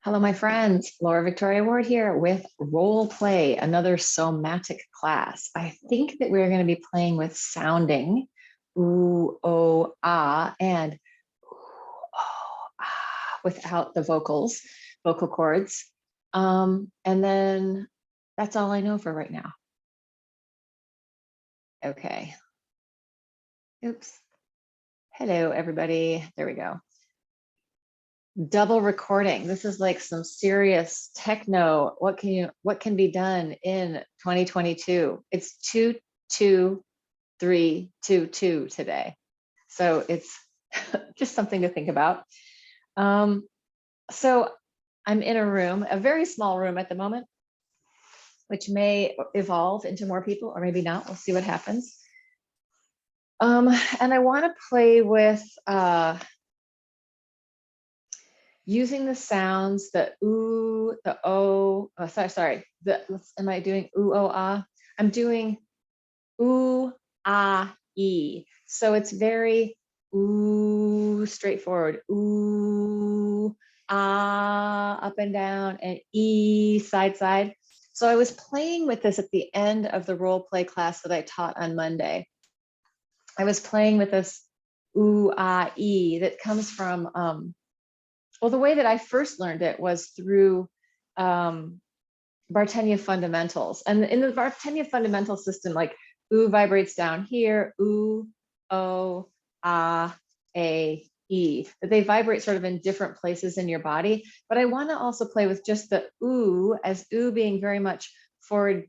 Hello, my friends. Laura Victoria Ward here with Role Play, another somatic class. I think that we're going to be playing with sounding ooh, oh, ah, and ooh, oh, ah, without the vocal cords. And then that's all I know for right now. Okay. Oops. Hello, everybody. There we go. Double recording. This is like some serious techno. What can be done in 2022? It's 22322 today. So it's just something to think about. So I'm in a room, a very small room at the moment, which may evolve into more people or maybe not. We'll see what happens. And I want to play with using the sounds, the ooh, the oh, sorry, am I doing ooh, oh, ah? I'm doing ooh, ah, e. So it's very ooh, straightforward. Ooh, ah, up and down, and e, side, side. So I was playing with this at the end of the role play class that I taught on Monday. I was playing with this ooh, ah, e that comes from, well, the way that I first learned it was through Bartenieff fundamentals. And in the Bartenieff fundamental system, like ooh vibrates down here, ooh, oh, ah, a, e, that they vibrate sort of in different places in your body. But I want to also play with just the ooh, as ooh being very much forward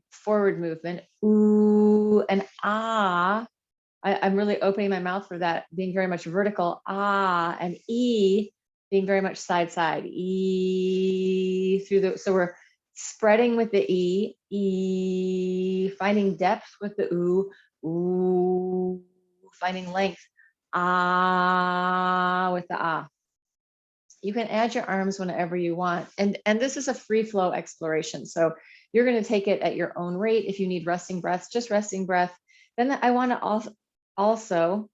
movement, ooh, and ah. I'm really opening my mouth for that, being very much vertical, ah, and e being very much side, e through the, so we're spreading with the e, finding depth with the ooh, finding length, ah, with the ah. You can add your arms whenever you want. And this is a free flow exploration. So you're going to take it at your own rate. If you need resting breaths, just resting breath. Then I want to also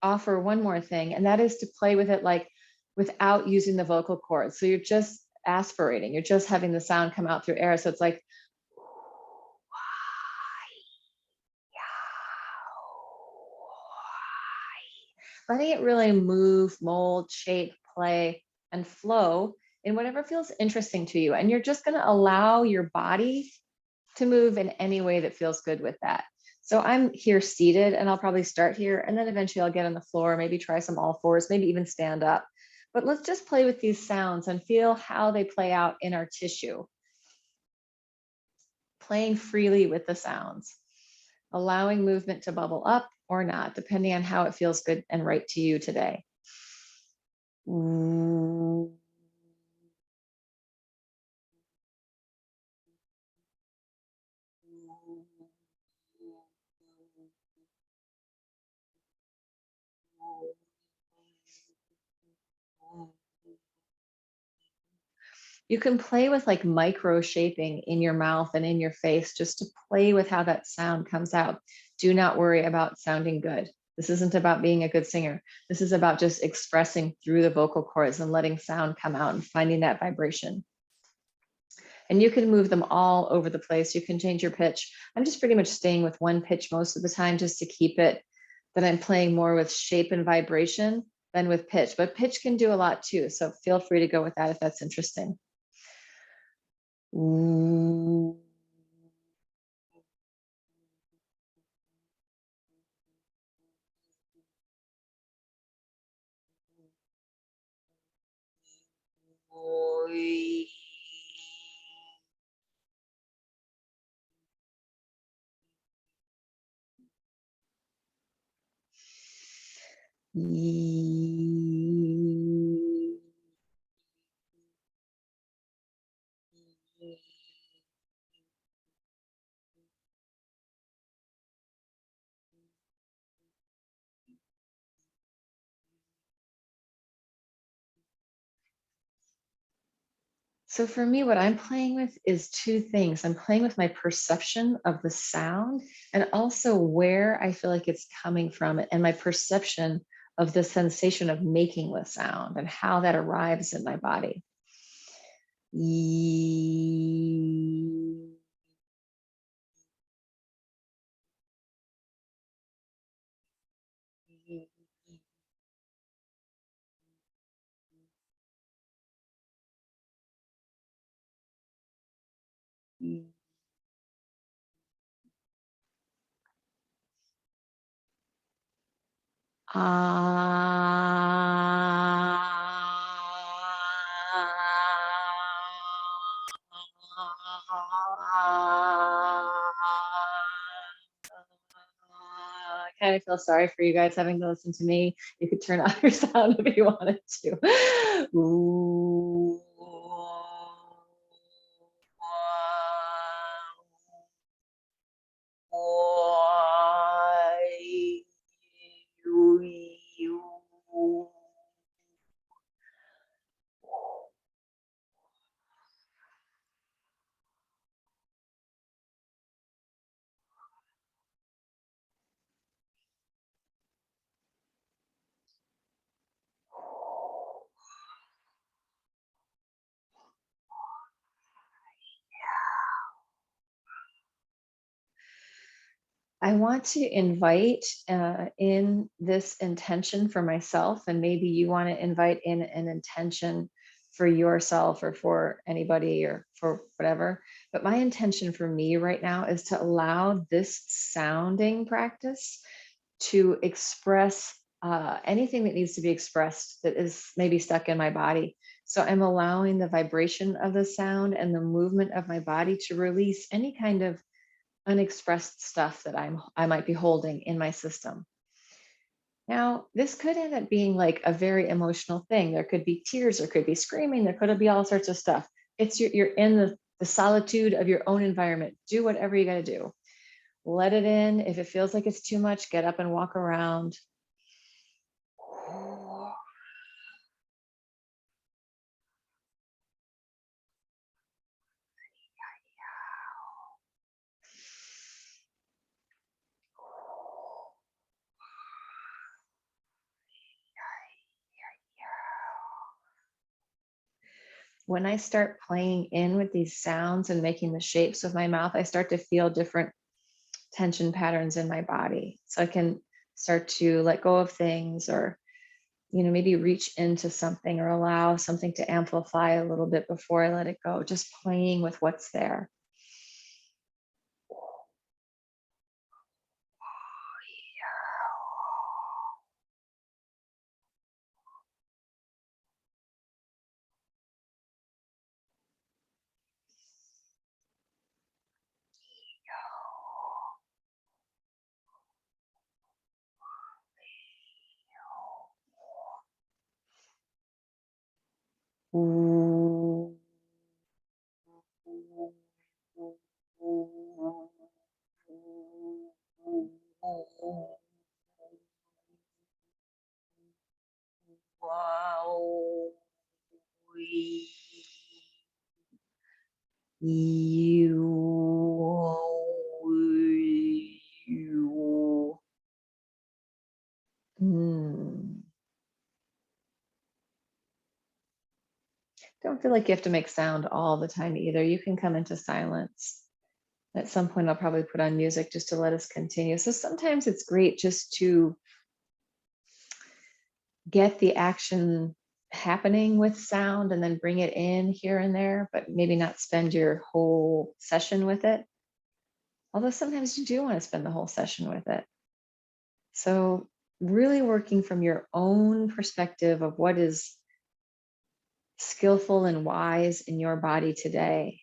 offer one more thing, and that is to play with it like without using the vocal cords. So you're just aspirating, you're just having the sound come out through air. So it's like, letting it really move, mold, shape, play, and flow in whatever feels interesting to you. And you're just going to allow your body to move in any way that feels good with that. So I'm here seated, and I'll probably start here, and then eventually I'll get on the floor, maybe try some all fours, maybe even stand up. But let's just play with these sounds and feel how they play out in our tissue. Playing freely with the sounds, allowing movement to bubble up or not, depending on how it feels good and right to you today. You can play with like micro shaping in your mouth and in your face just to play with how that sound comes out. Do not worry about sounding good. This isn't about being a good singer. This is about just expressing through the vocal cords and letting sound come out and finding that vibration. And you can move them all over the place. You can change your pitch. I'm just pretty much staying with one pitch most of the time just to keep it that I'm playing more with shape and vibration than with pitch. But pitch can do a lot too. So feel free to go with that if that's interesting. Ooh. So for me, what I'm playing with is two things. I'm playing with my perception of the sound and also where I feel like it's coming from and my perception of the sensation of making the sound and how that arrives in my body. E. I kind of feel sorry for you guys having to listen to me. You could turn off your sound if you wanted to. Ooh. I want to invite in this intention for myself, and maybe you want to invite in an intention for yourself or for anybody or for whatever. But my intention for me right now is to allow this sounding practice to express anything that needs to be expressed that is maybe stuck in my body. So I'm allowing the vibration of the sound and the movement of my body to release any kind of unexpressed stuff that I might be holding in my system. Now, this could end up being like a very emotional thing. There could be tears, there could be screaming, there could be all sorts of stuff. It's you're in the solitude of your own environment. Do whatever you got to do. Let it in. If it feels like it's too much, get up and walk around. When I start playing in with these sounds and making the shapes of my mouth, I start to feel different tension patterns in my body. So I can start to let go of things, or maybe reach into something or allow something to amplify a little bit before I let it go, just playing with what's there. Ooh. Wow. You. Mm. Don't feel like you have to make sound all the time either. You can come into silence. At some point, I'll probably put on music just to let us continue. So sometimes it's great just to get the action happening with sound and then bring it in here and there, but maybe not spend your whole session with it. Although sometimes you do want to spend the whole session with it. So really working from your own perspective of what is skillful and wise in your body today.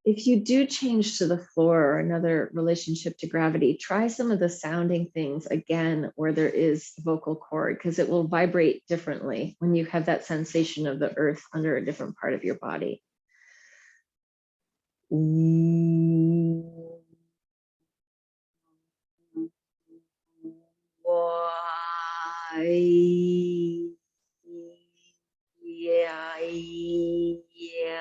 If you do change to the floor or another relationship to gravity, try some of the sounding things again where there is vocal cord, because it will vibrate differently when you have that sensation of the earth under a different part of your body. Yeah, yeah.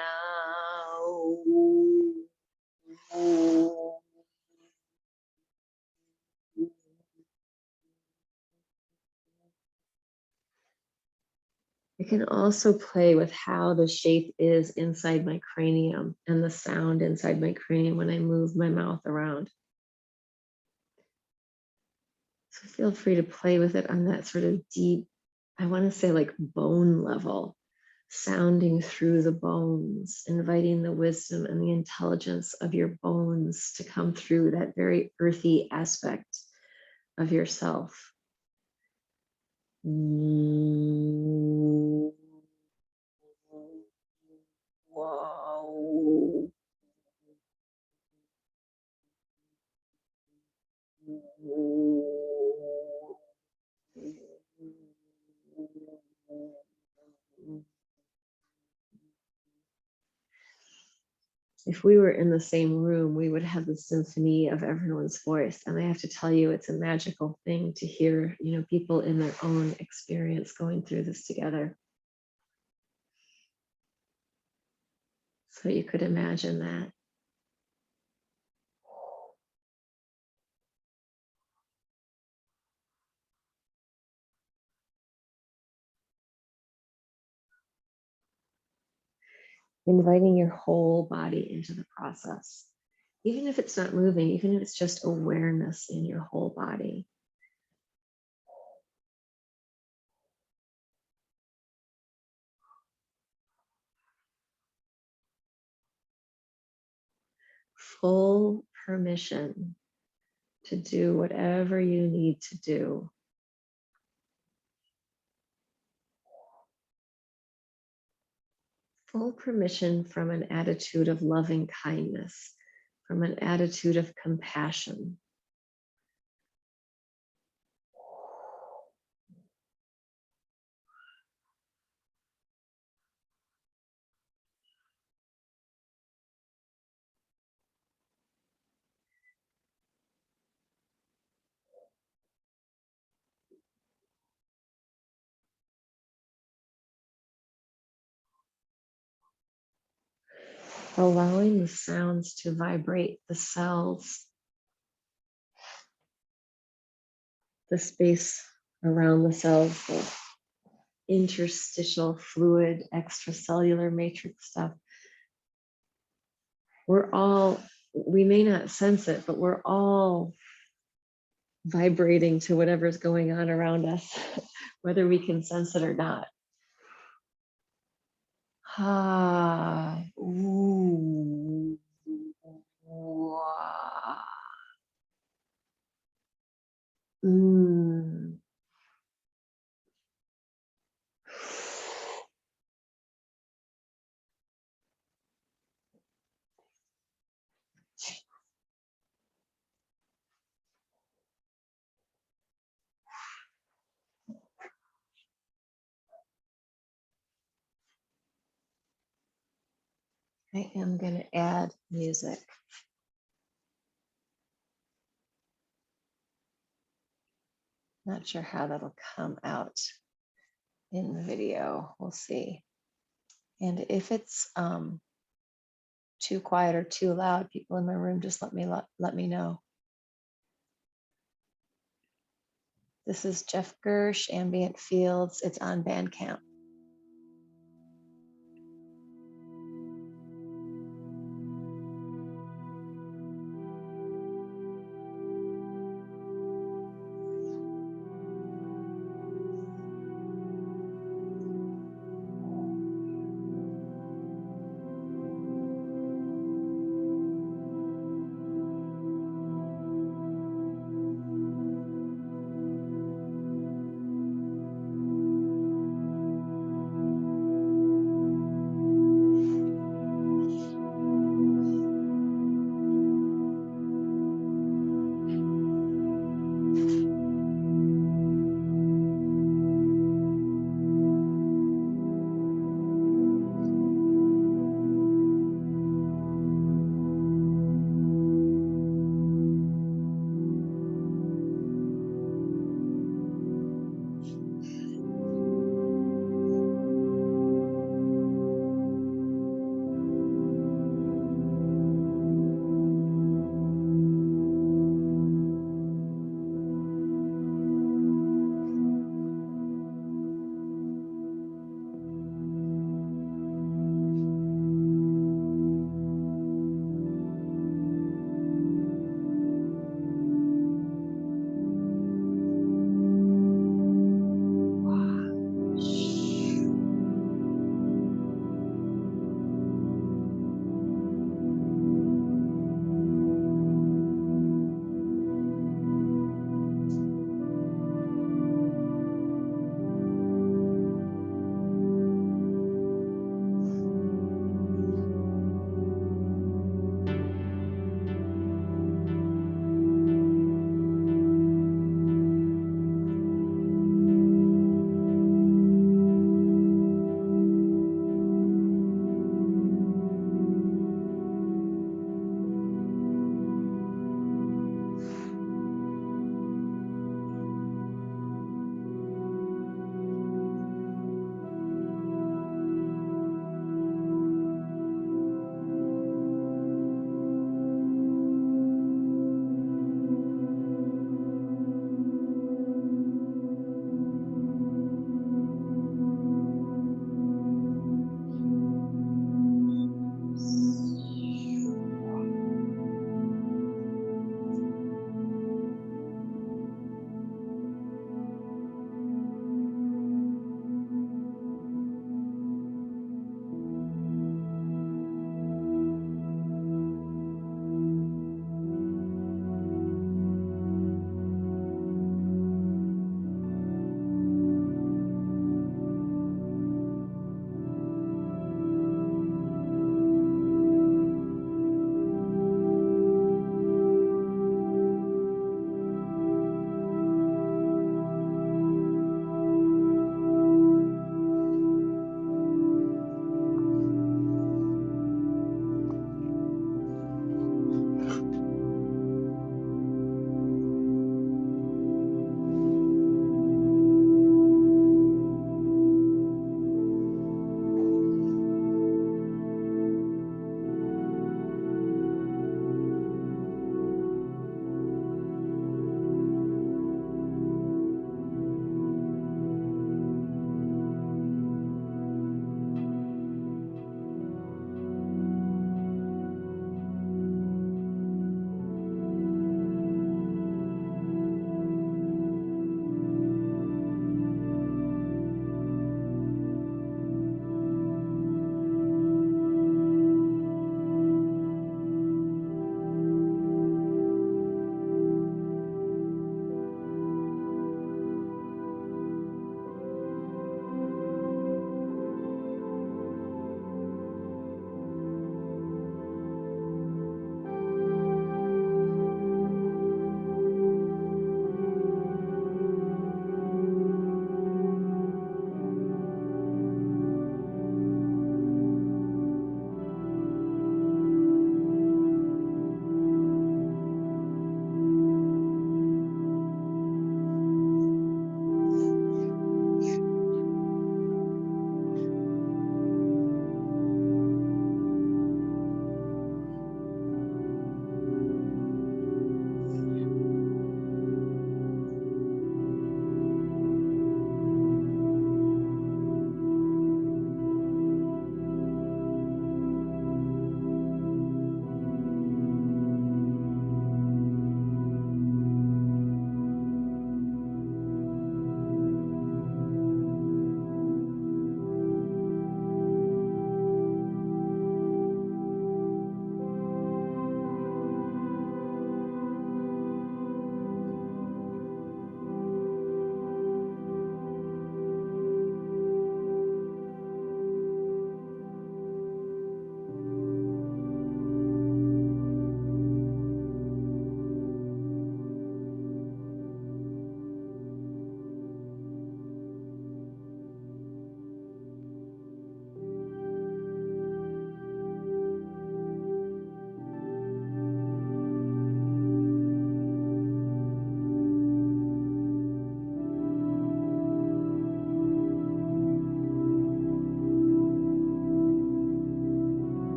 I can also play with how the shape is inside my cranium and the sound inside my cranium when I move my mouth around. So feel free to play with it on that sort of deep, I want to say like bone level, sounding through the bones, inviting the wisdom and the intelligence of your bones to come through that very earthy aspect of yourself. Wow. If we were in the same room, we would have the symphony of everyone's voice. And I have to tell you, it's a magical thing to hear, people in their own experience going through this together. So you could imagine that. Inviting your whole body into the process, even if it's not moving, even if it's just awareness in your whole body. Full permission to do whatever you need to do. Full permission from an attitude of loving kindness, from an attitude of compassion. Allowing the sounds to vibrate the cells, the space around the cells, the interstitial fluid, extracellular matrix stuff. We may not sense it, but we're all vibrating to whatever's going on around us, whether we can sense it or not. Ah, ooh, wah, mm. I am going to add music. Not sure how that'll come out in the video. We'll see. And if it's too quiet or too loud, people in my room, just let me know. This is Jeff Gersh, Ambient Fields. It's on Bandcamp.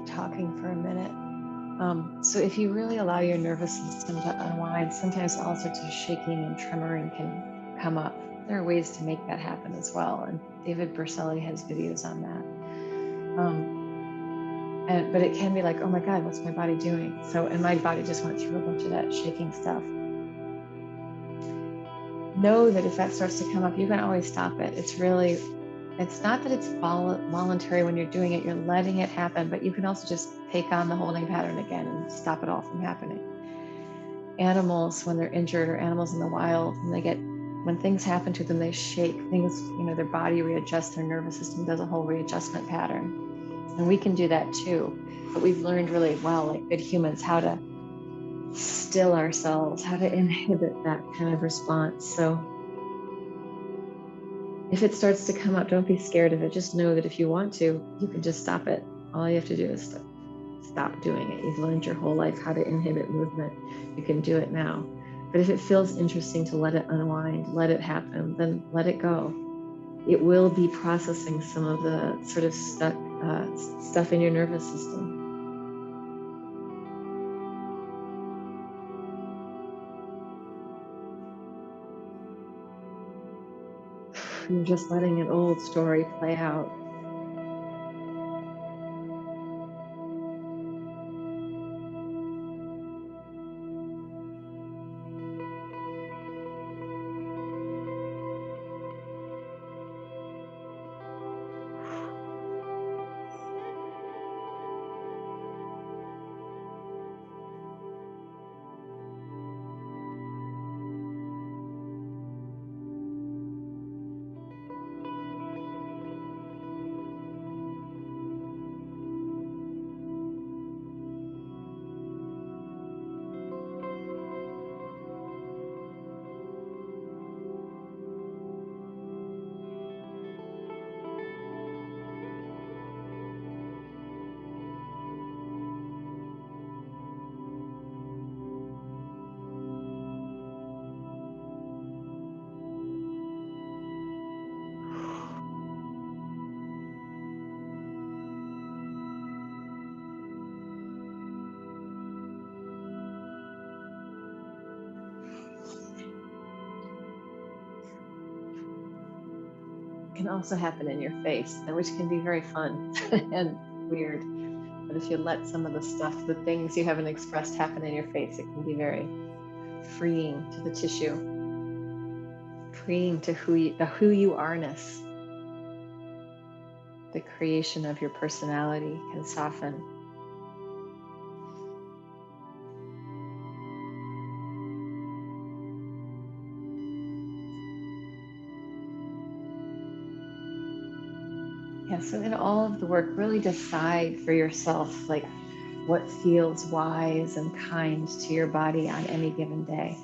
keep talking for a minute. So if you really allow your nervous system to unwind, sometimes all sorts of shaking and tremoring can come up. There are ways to make that happen as well. And David Berceli has videos on that. But it can be like, oh my God, what's my body doing? So, and my body just went through a bunch of that shaking stuff. Know that if that starts to come up, you can always stop it. It's not that it's voluntary when you're doing it, you're letting it happen, but you can also just take on the holding pattern again and stop it all from happening. Animals, when they're injured, or animals in the wild, when things happen to them, they shake things, their body readjusts, their nervous system does a whole readjustment pattern. And we can do that too. But we've learned really well, like good humans, how to still ourselves, how to inhibit that kind of response. So if it starts to come up, don't be scared of it. Just know that if you want to, you can just stop it. All you have to do is stop doing it. You've learned your whole life how to inhibit movement. You can do it now. But if it feels interesting to let it unwind, let it happen, then let it go. It will be processing some of the sort of stuck stuff in your nervous system. You're just letting an old story play out. Can also happen in your face, which can be very fun and weird. But if you let some of the stuff, the things you haven't expressed happen in your face, it can be very freeing to the tissue, freeing to who you are-ness. The creation of your personality can soften. Yeah, so in all of the work, really decide for yourself, like what feels wise and kind to your body on any given day.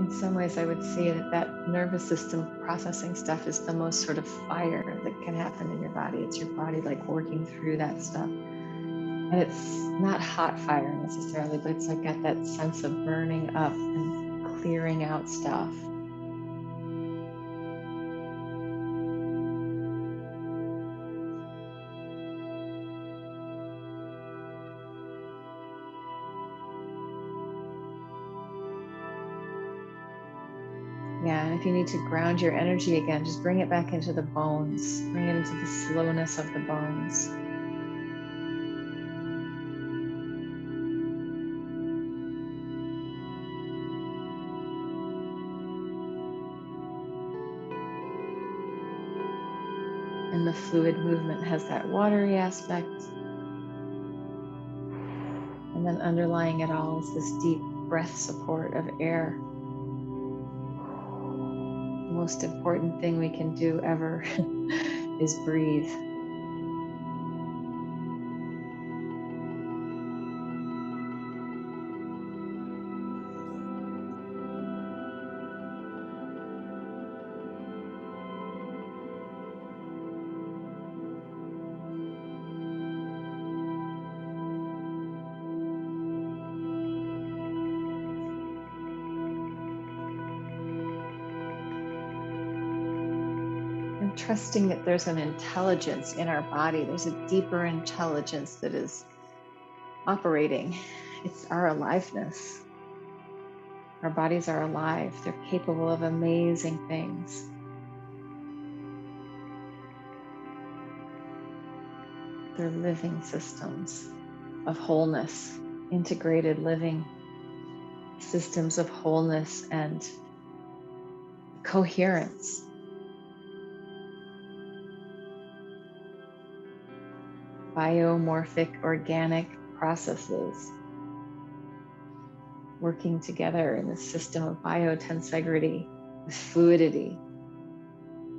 In some ways, I would say that that nervous system processing stuff is the most sort of fire that can happen in your body. It's your body like working through that stuff. And it's not hot fire necessarily, but it's like got that sense of burning up and clearing out stuff. Yeah, and if you need to ground your energy again, just bring it back into the bones, bring it into the slowness of the bones. And the fluid movement has that watery aspect. And then underlying it all is this deep breath support of air. The most important thing we can do ever is breathe. And trusting that there's an intelligence in our body. There's a deeper intelligence that is operating. It's our aliveness. Our bodies are alive. They're capable of amazing things. They're living systems of wholeness, integrated living systems of wholeness and coherence. Biomorphic organic processes working together in a system of biotensegrity with fluidity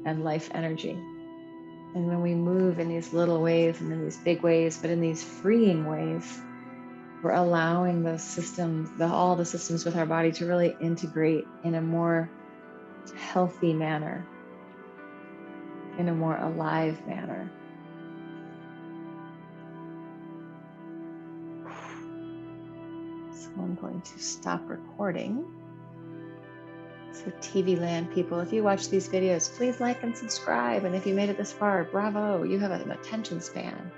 and life energy. And when we move in these little ways and in these big ways, but in these freeing ways, we're allowing those systems, all the systems with our body to really integrate in a more healthy manner, in a more alive manner. So I'm going to stop recording. So TV land people, if you watch these videos, please like and subscribe. And if you made it this far, bravo, you have an attention span.